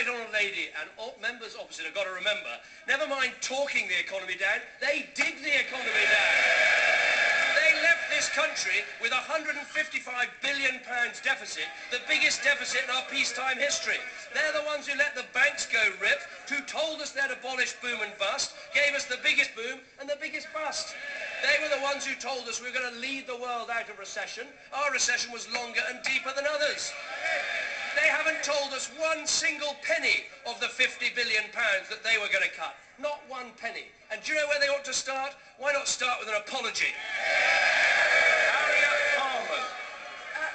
right honourable lady and all members opposite have got to remember, never mind talking the economy down, they dig the economy down. They left this country with a £155 billion deficit, the biggest deficit in our peacetime history. They're the ones who let the banks go rip, who told us they'd abolish boom and bust, gave us the biggest boom and the biggest bust. They were the ones who told us we were going to lead the world out of recession. Our recession was longer and deeper than others. They haven't told us one single penny of the £50 billion that they were going to cut. Not one penny. And do you know where they ought to start? Why not start with an apology? Harman.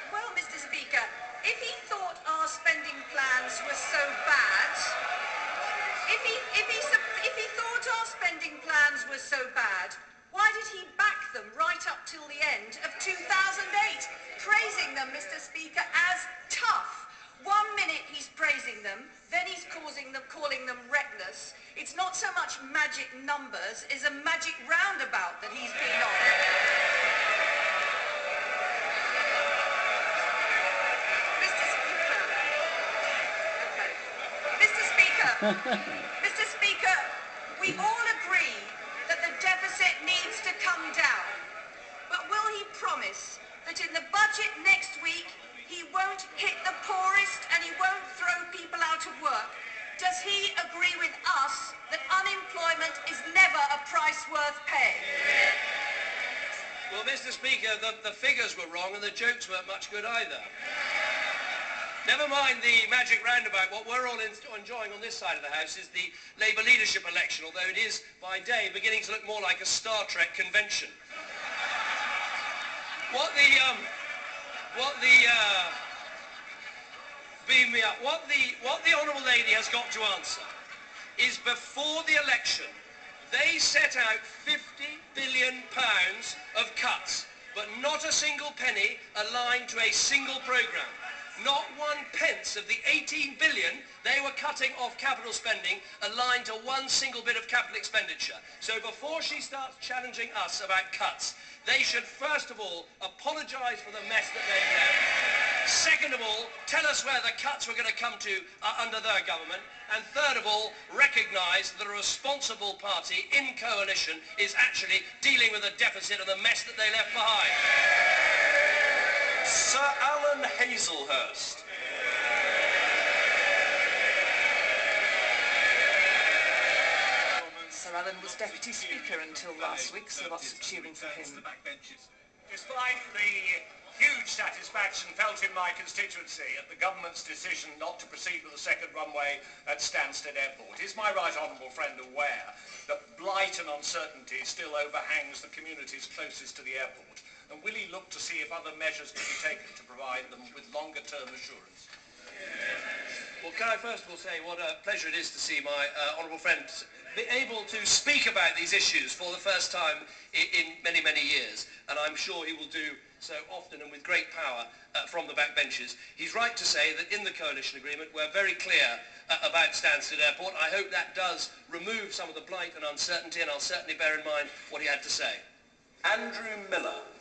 Well, Mr. Speaker, if he thought our spending plans were so bad, if he thought our spending plans were so bad, why did he back them right up till the end of 2008, praising them, Mr. Speaker, as tough? 1 minute he's praising them, then he's calling them reckless. It's not so much magic numbers, it's a magic roundabout that he's been on. Mr. Speaker, we all agree that the deficit needs to come down. But will he promise that in the budget next week he won't hit the poorest and he won't throw people out of work? Does he agree with us that unemployment is never a price worth paying? Well, Mr. Speaker, the figures were wrong and the jokes weren't much good either. Never mind the magic roundabout, what we're all enjoying on this side of the House is the Labour leadership election, although it is, by day, beginning to look more like a Star Trek convention. What the honourable lady has got to answer is before the election, they set out £50 billion of cuts, but not a single penny aligned to a single programme. Not 1 pence of the 18 billion they were cutting off capital spending aligned to one single bit of capital expenditure. So before she starts challenging us about cuts, they should first of all apologise for the mess that they've left. Second of all, tell us where the cuts were going to come to under their government. And third of all, recognise that a responsible party in coalition is actually dealing with the deficit and the mess that they left behind. Sir Alan Hazelhurst. Sir Alan was Deputy Speaker until last week, so lots of cheering for him. Despite the huge satisfaction felt in my constituency at the government's decision not to proceed with the second runway at Stansted Airport, is my right honourable friend aware that blight and uncertainty still overhangs the communities closest to the airport? And will he look to see if other measures can be taken to provide them with longer-term assurance? Well, can I first of all say what a pleasure it is to see my honourable friend be able to speak about these issues for the first time in many, many years. And I'm sure he will do so often and with great power from the backbenches. He's right to say that in the coalition agreement we're very clear about Stansted Airport. I hope that does remove some of the blight and uncertainty, and I'll certainly bear in mind what he had to say. Andrew Miller.